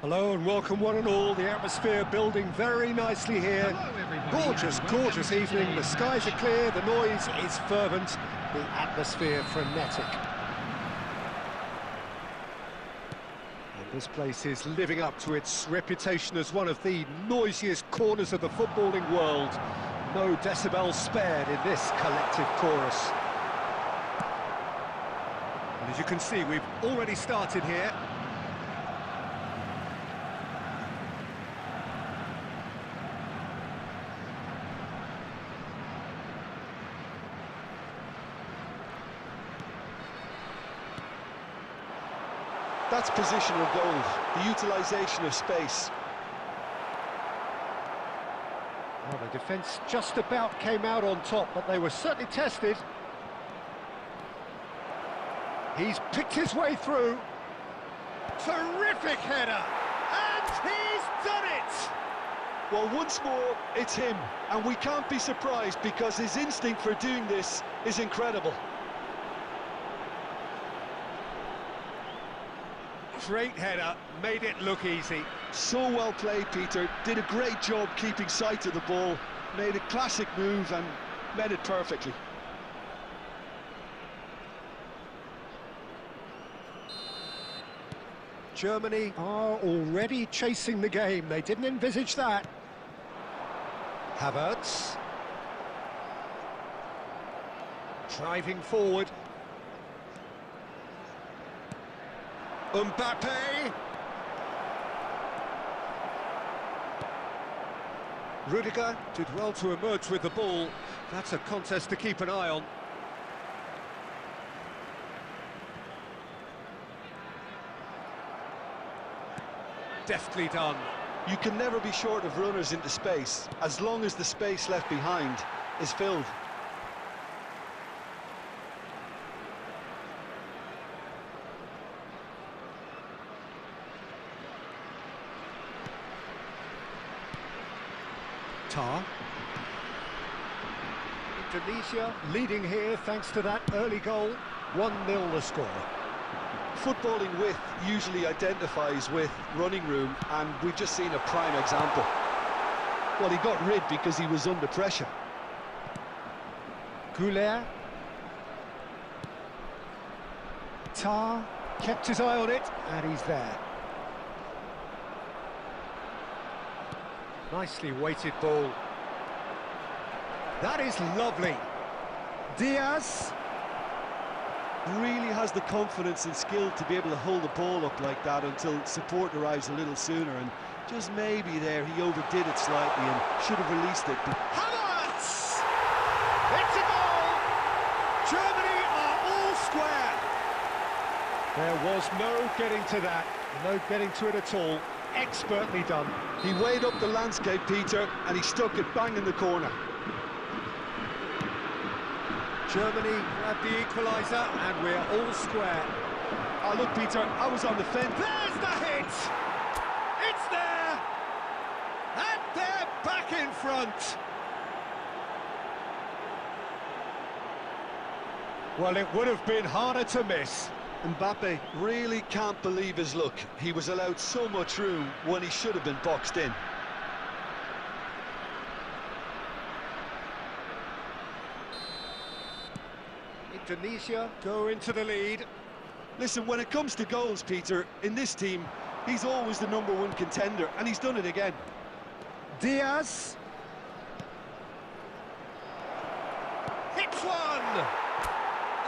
Hello and welcome one and all. The atmosphere building very nicely here. Gorgeous, gorgeous evening. The skies are clear, the noise is fervent, the atmosphere frenetic. And this place is living up to its reputation as one of the noisiest corners of the footballing world. No decibels spared in this collective chorus. And as you can see, we've already started here. That's positional goal, the utilisation of space. Well, the defence just about came out on top, but they were certainly tested. He's picked his way through. Terrific header! And he's done it! Well, once more, it's him, and we can't be surprised because his instinct for doing this is incredible. Great header, made it look easy. So well played, Peter. Did a great job keeping sight of the ball. Made a classic move and met it perfectly. Germany are already chasing the game. They didn't envisage that. Havertz. Driving forward. Mbappe! Rudiger did well to emerge with the ball. That's a contest to keep an eye on. Deftly done. You can never be short of runners into space, as long as the space left behind is filled. Indonesia leading here thanks to that early goal. 1-0 the score. Footballing width usually identifies with running room, and we've just seen a prime example. Well, he got rid because he was under pressure. Goulet. Tar kept his eye on it, and he's there. Nicely weighted ball. That is lovely. Diaz. Really has the confidence and skill to be able to hold the ball up like that until support arrives a little sooner, and just maybe there he overdid it slightly and should have released it. Havertz! It's a goal! Germany are all square. There was no getting to that, no getting to it at all. Expertly done. He weighed up the landscape, Peter, and he stuck it bang in the corner. Germany grabbed the equaliser, and we're all square. Oh, look, Peter, I was on the fence. There's the hit! It's there! And they're back in front! Well, it would have been harder to miss. Mbappe really can't believe his luck. He was allowed so much room when he should have been boxed in. Indonesia go into the lead. Listen, when it comes to goals, Peter, in this team, he's always the #1 contender, and he's done it again. Diaz. Hits one!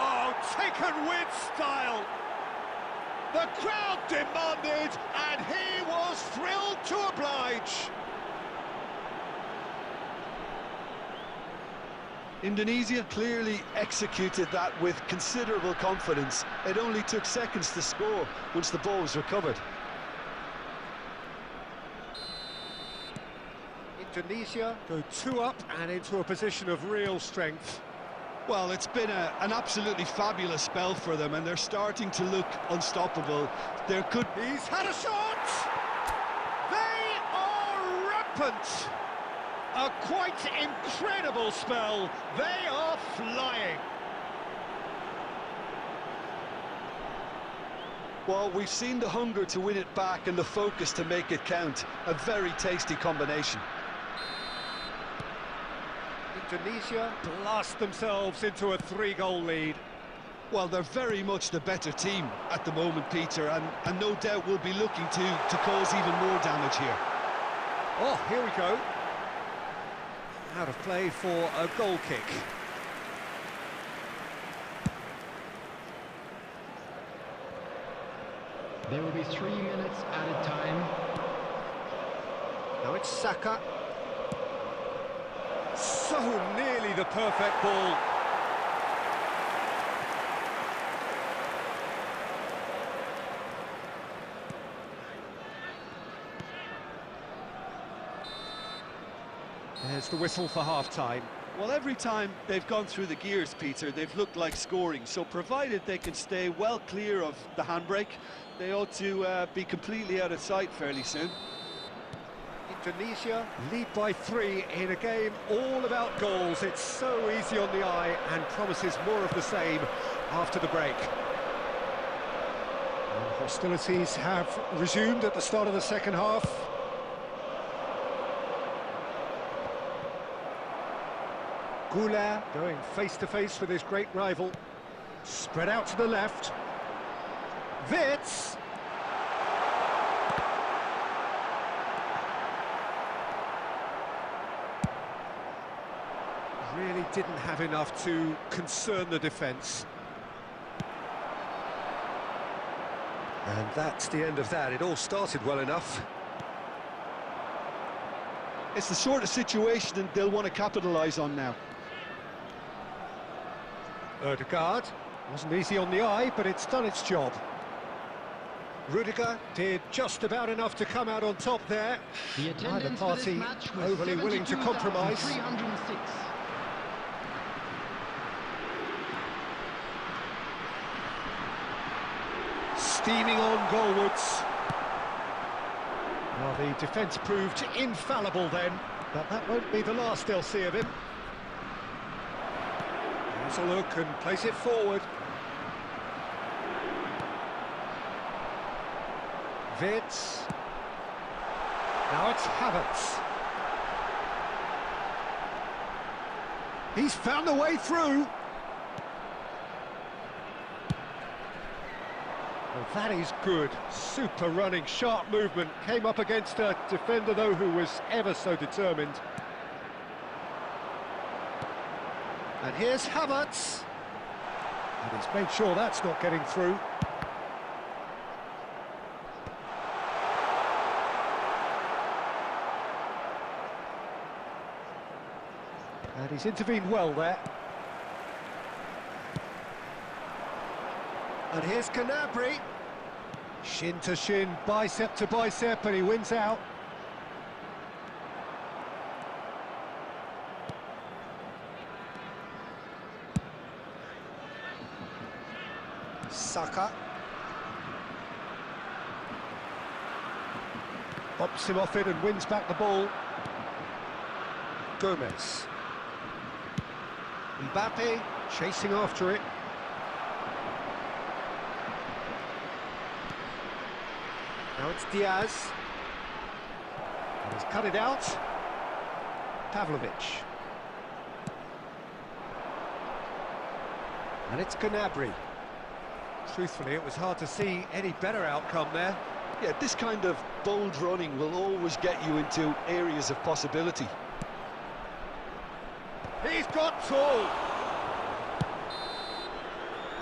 Oh, taken with style! The crowd demanded, and he was thrilled to oblige. Indonesia clearly executed that with considerable confidence. It only took seconds to score once the ball was recovered. Indonesia go 2 up and into a position of real strength. Well, it's been an absolutely fabulous spell for them, and they're starting to look unstoppable. There could... He's had a shot! They are rampant! A quite incredible spell. They are flying. Well, we've seen the hunger to win it back and the focus to make it count. A very tasty combination. Indonesia blast themselves into a 3-goal lead. Well, they're very much the better team at the moment, Peter, and no doubt will be looking to cause even more damage here. Oh, here we go. Out of play for a goal kick. There will be 3 minutes added time. Now it's Saka. So nearly the perfect ball. There's the whistle for half-time. Well, every time they've gone through the gears, Peter, they've looked like scoring. So provided they can stay well clear of the handbrake, they ought to be completely out of sight fairly soon. Indonesia lead by 3 in a game all about goals. It's so easy on the eye and promises more of the same after the break. And hostilities have resumed at the start of the second half. Goulart going face-to-face with his great rival. Spread out to the left. Wits! Really didn't have enough to concern the defence. And that's the end of that. It all started well enough. It's the sort of situation that they'll want to capitalise on now. Odegaard, wasn't easy on the eye, but it's done its job. Rudiger did just about enough to come out on top there. The Neither attendance for this party match was overly willing to compromise. 72,306. Steaming on goalwards. Well, the defence proved infallible then, but that won't be the last they'll see of him. Has a look and plays it forward. Wits. Now it's Havertz. He's found the way through. Well, that is good. Super running, sharp movement. Came up against a defender, though, who was ever so determined. And here's Havertz. And he's made sure that's not getting through. And he's intervened well there. And here's Gnabry. Shin to shin, bicep to bicep, and he wins out. Saka. Bops him off it and wins back the ball. Gomez. Mbappe chasing after it. Now it's Diaz. And he's cut it out. Pavlovic. And it's Gnabry. Truthfully, it was hard to see any better outcome there. Yeah, this kind of bold running will always get you into areas of possibility. He's got tall.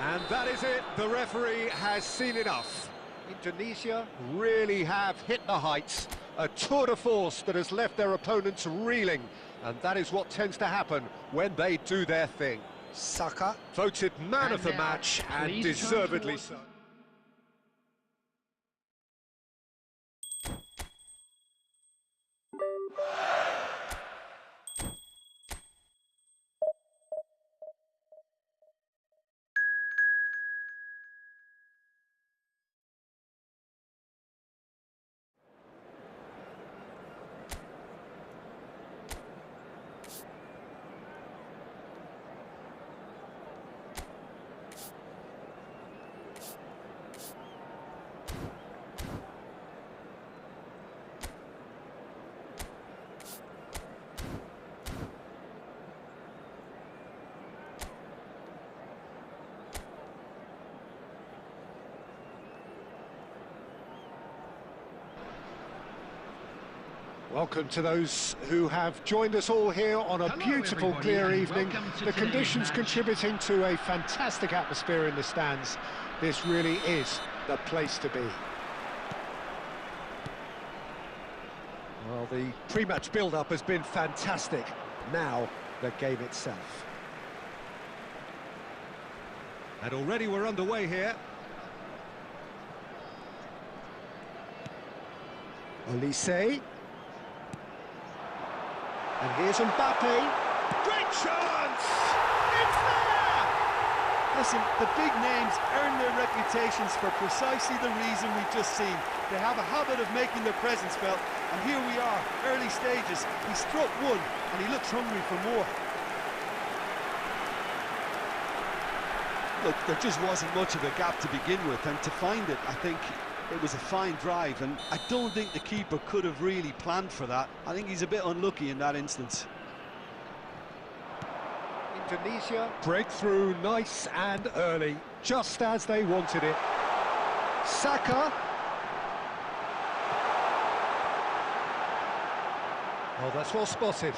And that is it. The referee has seen enough. Indonesia really have hit the heights. A tour de force that has left their opponents reeling. And that is what tends to happen when they do their thing. Saka voted man of the match, and deservedly so. Welcome to those who have joined us all here on a beautiful, clear evening. The conditions contributing to a fantastic atmosphere in the stands. This really is the place to be. Well, the pre-match build-up has been fantastic. Now, the game itself. And already we're underway here. Olise. And here's Mbappe. Great chance! It's there! Listen, the big names earn their reputations for precisely the reason we've just seen. They have a habit of making their presence felt, and here we are, early stages. He struck one, and he looks hungry for more. Look, there just wasn't much of a gap to begin with, and to find it, I think it was a fine drive, and I don't think the keeper could have really planned for that. I think he's a bit unlucky in that instance. Indonesia, breakthrough nice and early, just as they wanted it. Saka. Oh, that's well spotted.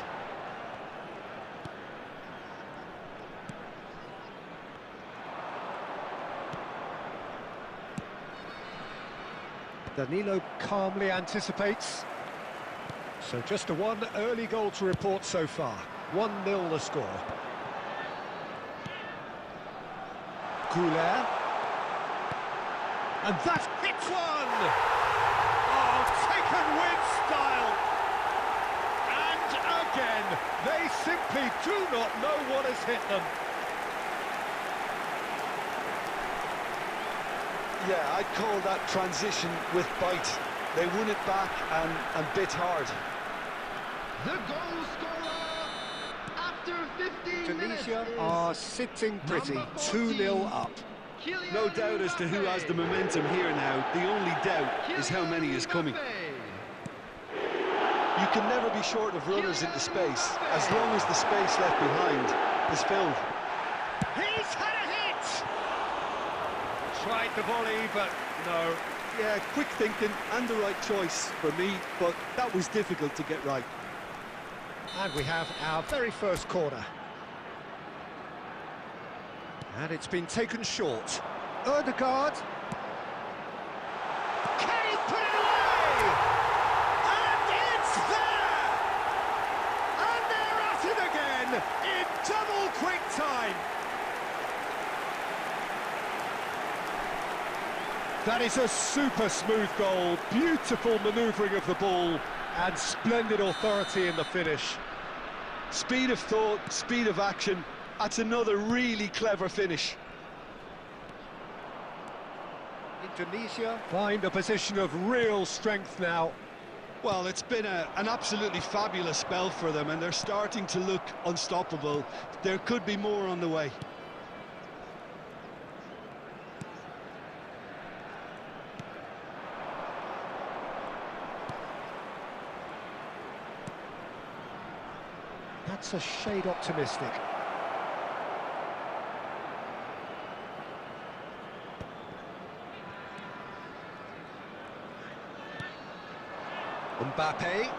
Danilo calmly anticipates. So just a one early goal to report so far. 1-0 the score. Goulet. And that hits one! Oh, taken with style! And again, they simply do not know what has hit them. Yeah, I'd call that transition with bite. They won it back and bit hard. The goal scorer after 15 Indonesia minutes are sitting pretty, 2-0 up. No doubt as to who has the momentum here now. The only doubt is how many is coming. You can never be short of runners into space, as long as the space left behind is filled. He's had a hit! Tried the volley, but no. Yeah, quick thinking and the right choice for me, but that was difficult to get right. And we have our very first corner. And it's been taken short. Ødegaard. Can he put it away? And it's there! And they're at it again in double quick time. That is a super smooth goal, beautiful manoeuvring of the ball, and splendid authority in the finish. Speed of thought, speed of action, that's another really clever finish. Indonesia find a position of real strength now. Well, it's been an absolutely fabulous spell for them, and they're starting to look unstoppable. There could be more on the way. That's a shade optimistic. Mbappe.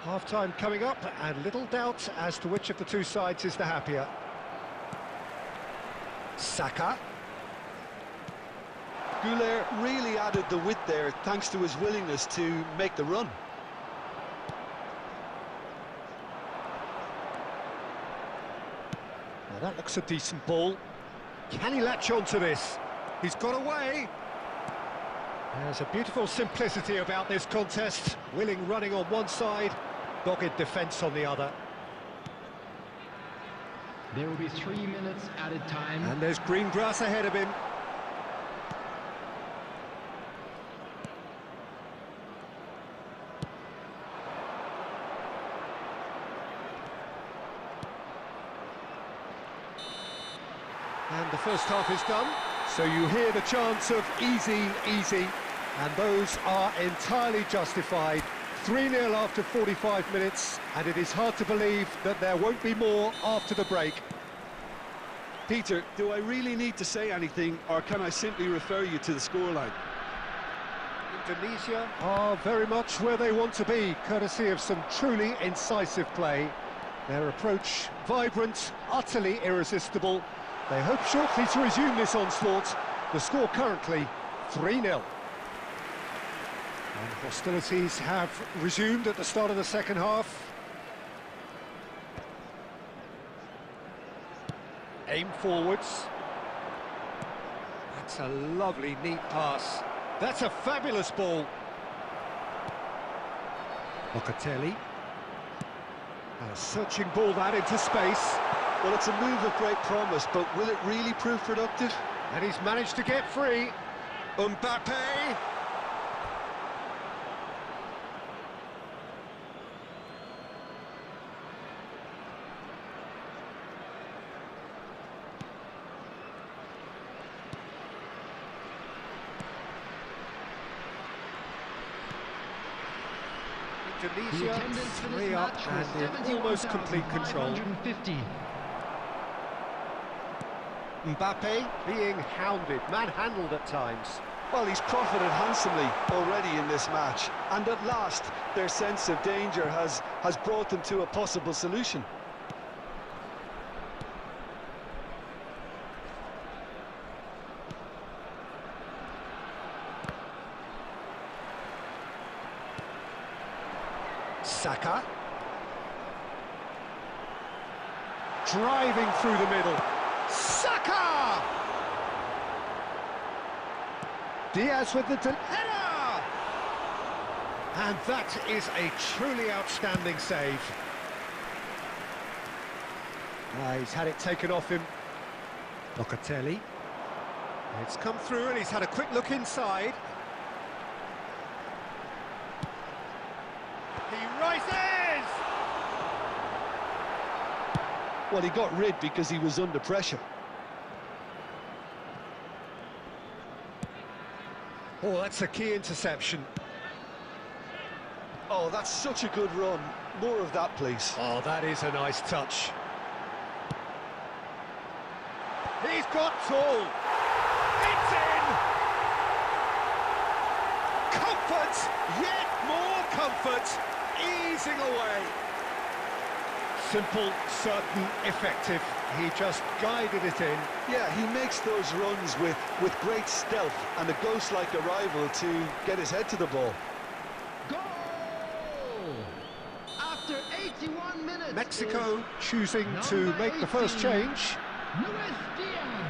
Half-time coming up, and little doubt as to which of the two sides is the happier. Saka. Goulet really added the width there thanks to his willingness to make the run. Now that looks a decent ball. Can he latch on to this? He's got away. There's a beautiful simplicity about this contest. Willing running on one side, dogged defence on the other. There will be 3 minutes added time. And there's green grass ahead of him. And the first half is done, so you hear the chants of easy, easy, and those are entirely justified. 3-0 after 45 minutes, and it is hard to believe that there won't be more after the break. Peter, do I really need to say anything, or can I simply refer you to the scoreline? Indonesia are very much where they want to be, courtesy of some truly incisive play. Their approach vibrant, utterly irresistible. They hope shortly to resume this onslaught. The score currently 3-0. And hostilities have resumed at the start of the second half. Aim forwards. That's a lovely, neat pass. That's a fabulous ball. Locatelli. A searching ball that into space. Well, it's a move of great promise, but will it really prove productive? And he's managed to get free. Mbappe. Indonesia 3 up and in almost complete control. Mbappe being hounded, manhandled at times. Well, he's profited handsomely already in this match, and at last their sense of danger has brought them to a possible solution. Saka. Driving through the middle. Saka! Diaz with the header! And that is a truly outstanding save. He's had it taken off him. Locatelli. It's come through and he's had a quick look inside. He rises! Well, he got rid because he was under pressure. Oh, that's a key interception. Oh, that's such a good run. More of that, please. Oh, that is a nice touch. He's got tall. It's in! Comfort! Yet more comfort! Easing away. Simple, certain, effective. He just guided it in. Yeah, he makes those runs with great stealth and a ghost-like arrival to get his head to the ball. Goal! After 81 minutes. Mexico choosing to make the first change.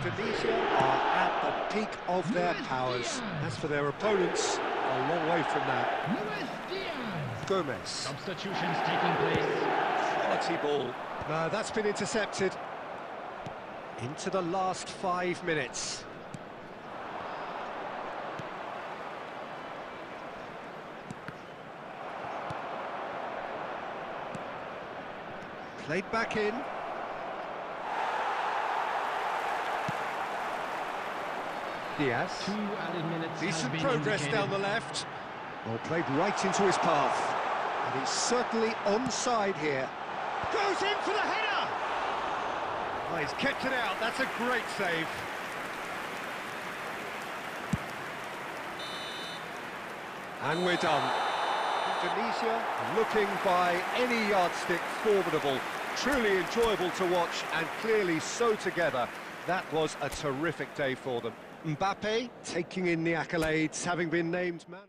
Indonesia are at the peak of their powers. As for their opponents, a long way from that. Gomez. Substitutions taking place. Quality ball. No, that's been intercepted. Into the last 5 minutes. Played back in. Diaz. 2 added minutes. Decent progress down the left. Well, played right into his path. And he's certainly onside here. Goes in for the header! Oh, he's kept it out. That's a great save. And we're done. Indonesia looking by any yardstick formidable. Truly enjoyable to watch and clearly so together. That was a terrific day for them. Mbappe taking in the accolades, having been named man.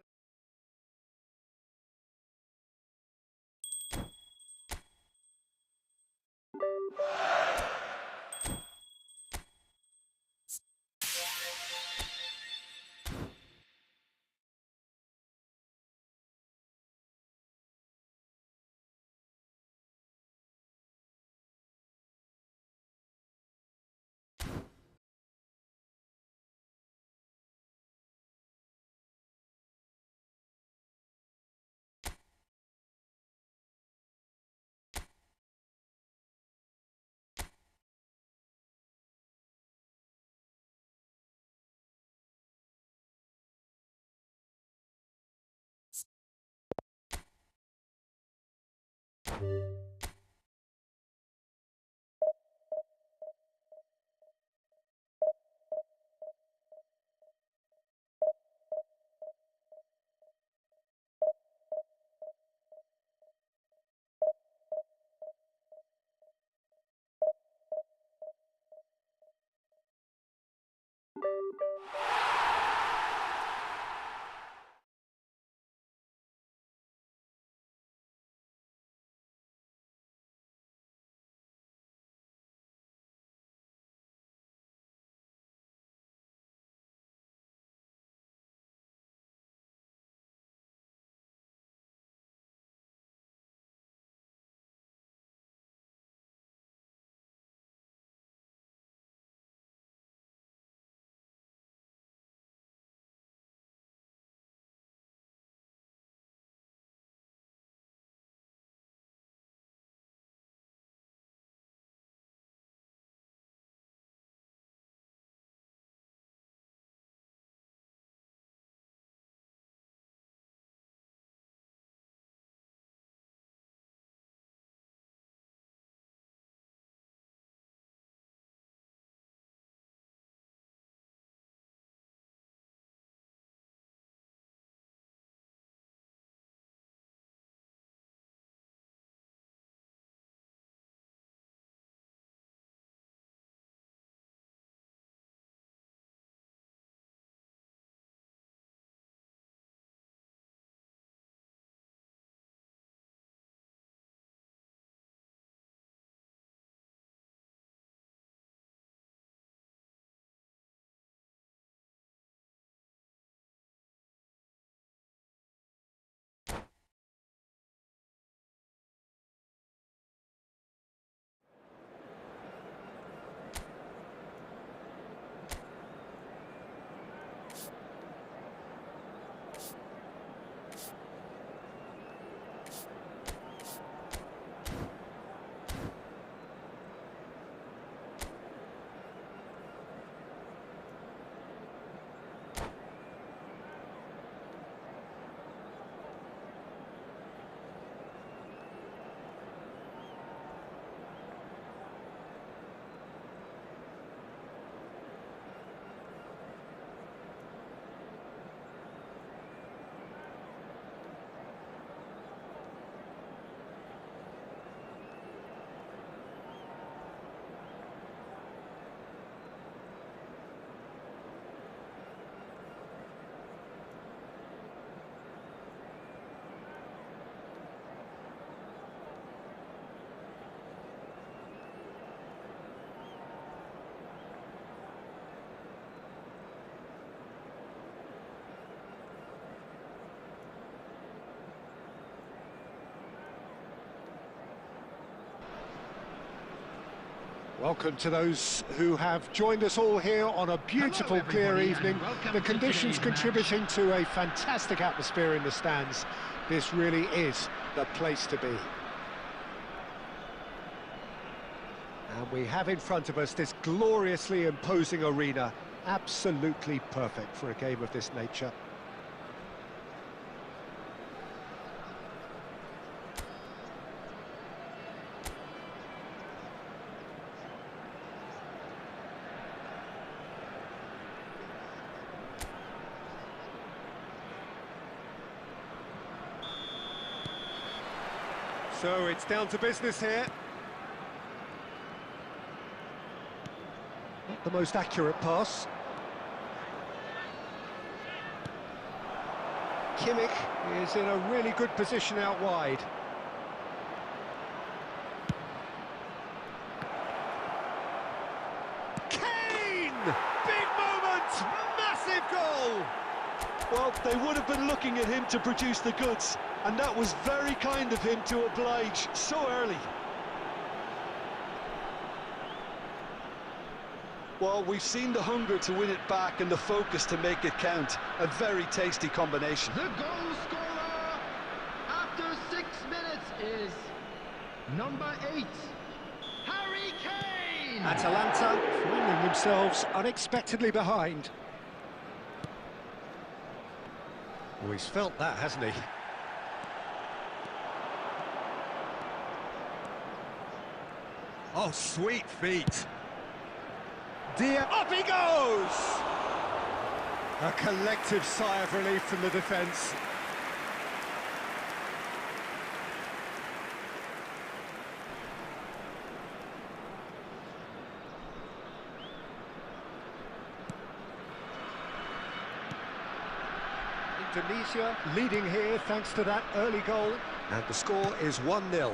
Welcome to those who have joined us all here on a beautiful, clear evening. The conditions contributing to a fantastic atmosphere in the stands. This really is the place to be. And we have in front of us this gloriously imposing arena. Absolutely perfect for a game of this nature. So it's down to business here. Not the most accurate pass. Kimmich is in a really good position out wide. Kane! Big moment! Massive goal! Well, they would have been looking at him to produce the goods, and that was very kind of him to oblige so early. Well, we've seen the hunger to win it back and the focus to make it count. A very tasty combination. The goal scorer after 6 minutes is number 8, Harry Kane. Atalanta finding themselves unexpectedly behind. Oh, he's felt that, hasn't he? Oh, sweet feet. Diaz, up he goes! A collective sigh of relief from the defence. Indonesia leading here thanks to that early goal. And the score is 1-0.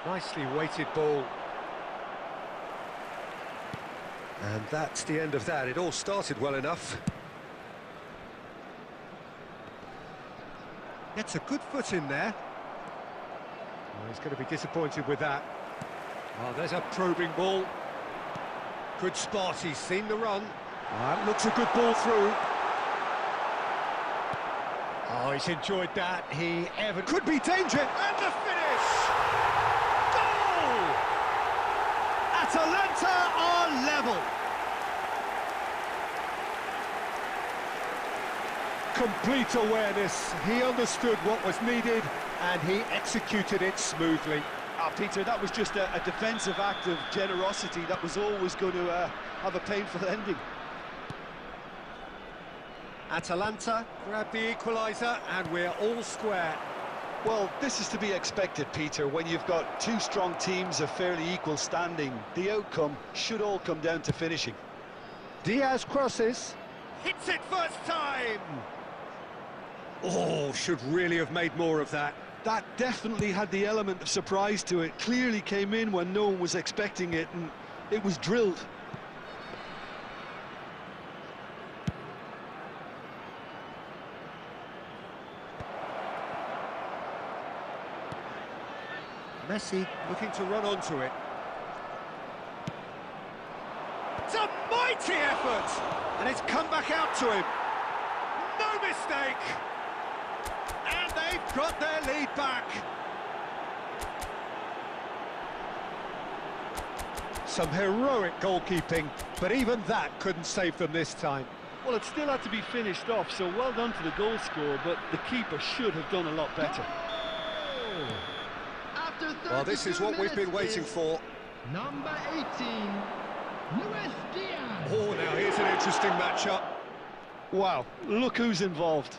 Nicely weighted ball. And that's the end of that. It all started well enough. Gets a good foot in there. Oh, he's going to be disappointed with that. Oh, there's a probing ball. Good spot, he's seen the run. That looks a good ball through. Oh, he's enjoyed that. He ever could be danger. And the finish! Goal! Atalanta are level. Complete awareness. He understood what was needed and he executed it smoothly. Peter, that was just a defensive act of generosity that was always going to have a painful ending. Atalanta grab the equaliser and we're all square. Well, this is to be expected, Peter. When you've got two strong teams of fairly equal standing, the outcome should all come down to finishing. Diaz crosses, hits it first time! Oh, should really have made more of that. That definitely had the element of surprise to it. Clearly came in when no one was expecting it, and it was drilled. Messi looking to run onto it. It's a mighty effort! And it's come back out to him. No mistake! And they've got their lead back. Some heroic goalkeeping, but even that couldn't save them this time. Well, it still had to be finished off, so well done to the goal scorer, but the keeper should have done a lot better. Well, this is what we've been waiting for. Number 18, Luis Diaz. Oh, now here's an interesting matchup. Wow, look who's involved.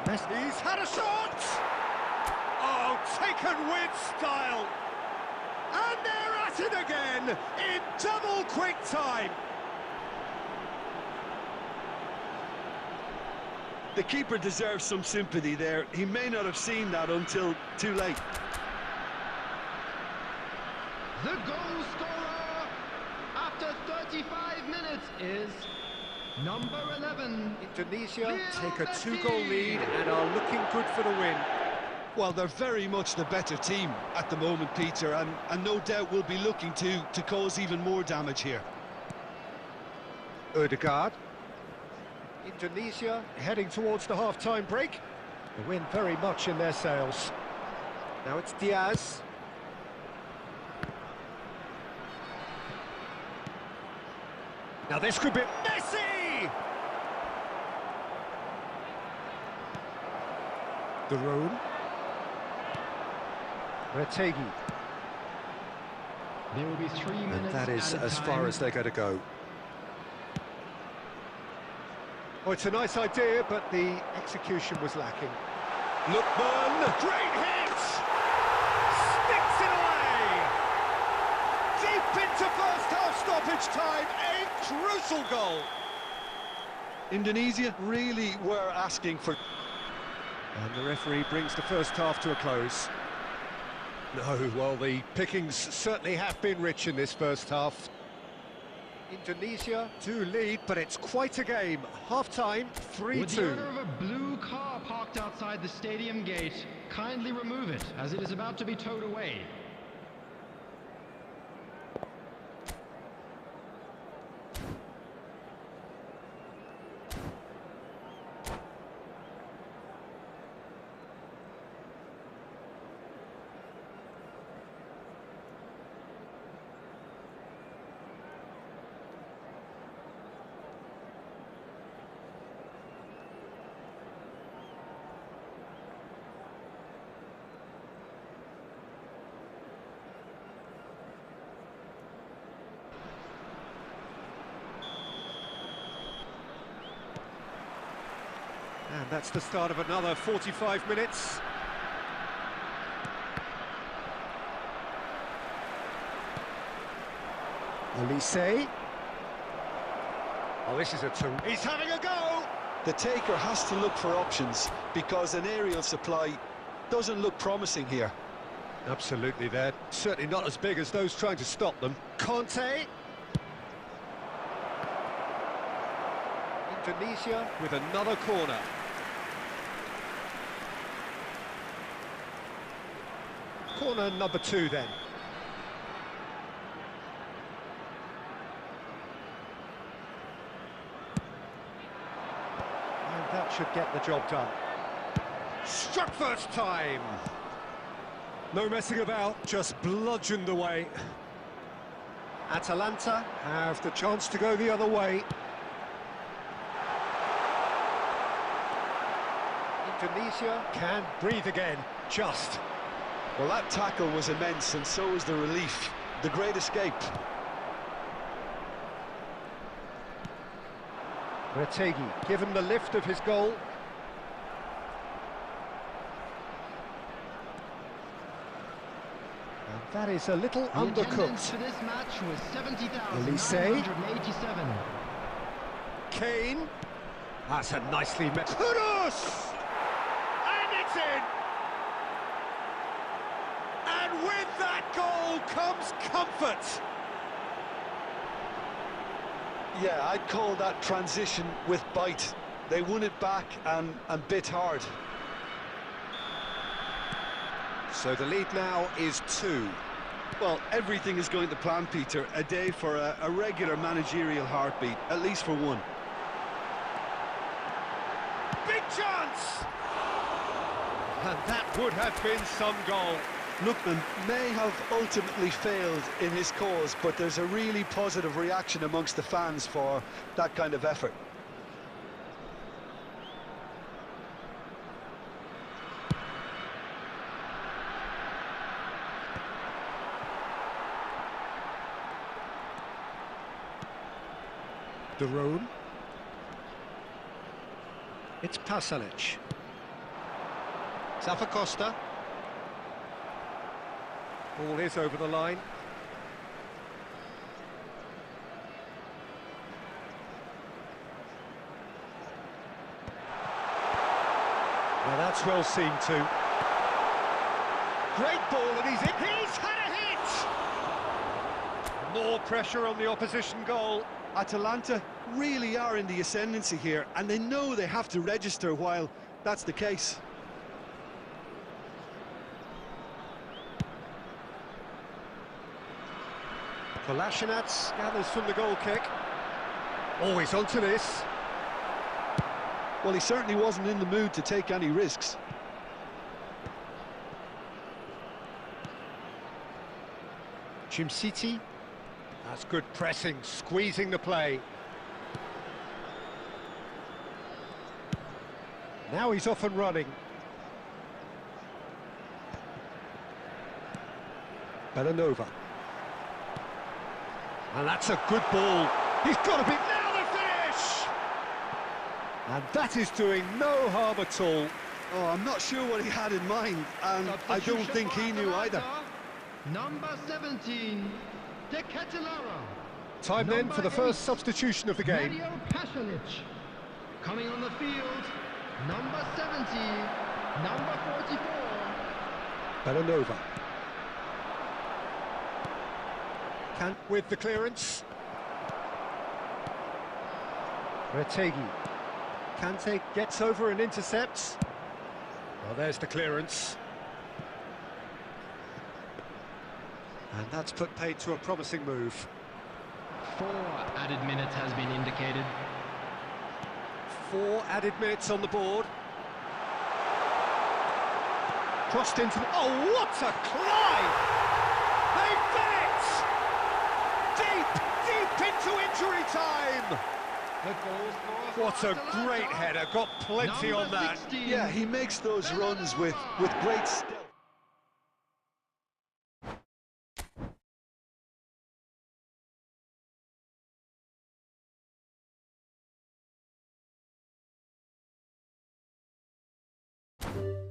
He's had a shot! Oh, taken with style! And they're at it again, in double quick time! The keeper deserves some sympathy there. He may not have seen that until too late. The goal scorer after 35 minutes is number 11. Indonesia take a 2-goal lead and are looking good for the win. Well, they're very much the better team at the moment, Peter, and no doubt will be looking to cause even more damage here. Odegaard. Indonesia heading towards the half-time break. The win very much in their sails. Now it's Diaz. Now this could be Messi! The room. Retegi. There will be 3 minutes. And that is as far as they're going to go. Oh, it's a nice idea, but the execution was lacking. Lookman, great hit! Sticks it away! Deep into first half stoppage time, a crucial goal! Indonesia really were asking for... And the referee brings the first half to a close. No, well, the pickings certainly have been rich in this first half. Indonesia do lead, but it's quite a game. Half-time, 3-2. With the owner of a blue car parked outside the stadium gate, kindly remove it, as it is about to be towed away. That's the start of another 45 minutes. Olise. Oh, this is a two. He's having a go! The taker has to look for options because an aerial supply doesn't look promising here. Absolutely, they're certainly not as big as those trying to stop them. Conte. Indonesia with another corner. Corner number 2 then. And that should get the job done. Struck first time. No messing about, just bludgeoned away. Atalanta have the chance to go the other way. Indonesia can breathe again, just. Well, that tackle was immense, and so was the relief. The great escape. Retegi, given the lift of his goal. And that is a little undercooked. For this match was 70,987. 70,987. Kane. That's a nicely met. Kudus! And it's in! And with that goal comes comfort. Yeah, I'd call that transition with bite. They won it back and bit hard. So the lead now is 2. Well, everything is going to plan, Peter. A day for a regular managerial heartbeat, at least for one. Big chance! And that would have been some goal. Lookman may have ultimately failed in his cause, but there's a really positive reaction amongst the fans for that kind of effort. De Roon. It's Pasalic. Zappacosta. Ball is over the line. Now that's well seen too. Great ball and he's in. He's had a hit! More pressure on the opposition goal. Atalanta really are in the ascendancy here, and they know they have to register while that's the case. Kolasinac gathers from the goal kick. Always onto this. Well, he certainly wasn't in the mood to take any risks. City. That's good pressing, squeezing the play. Now he's off and running. Bellanova. And that's a good ball. He's got to be... Now the finish! And that is doing no harm at all. Oh, I'm not sure what he had in mind, and I don't think he knew either. Number 17, De Ketelaere. Time then for the first substitution of the game. Mario Pasalic. Coming on the field, number 70, number 44. Bellanova. With the clearance. Retegi. Kante gets over and intercepts. Well, there's the clearance. And that's put paid to a promising move. 4 added minutes has been indicated. 4 added minutes on the board. Crossed into the... Oh, what a climb! They've done it! Deep into injury time! What a great header, got plenty on that. Yeah, he makes those runs with great stealth. it.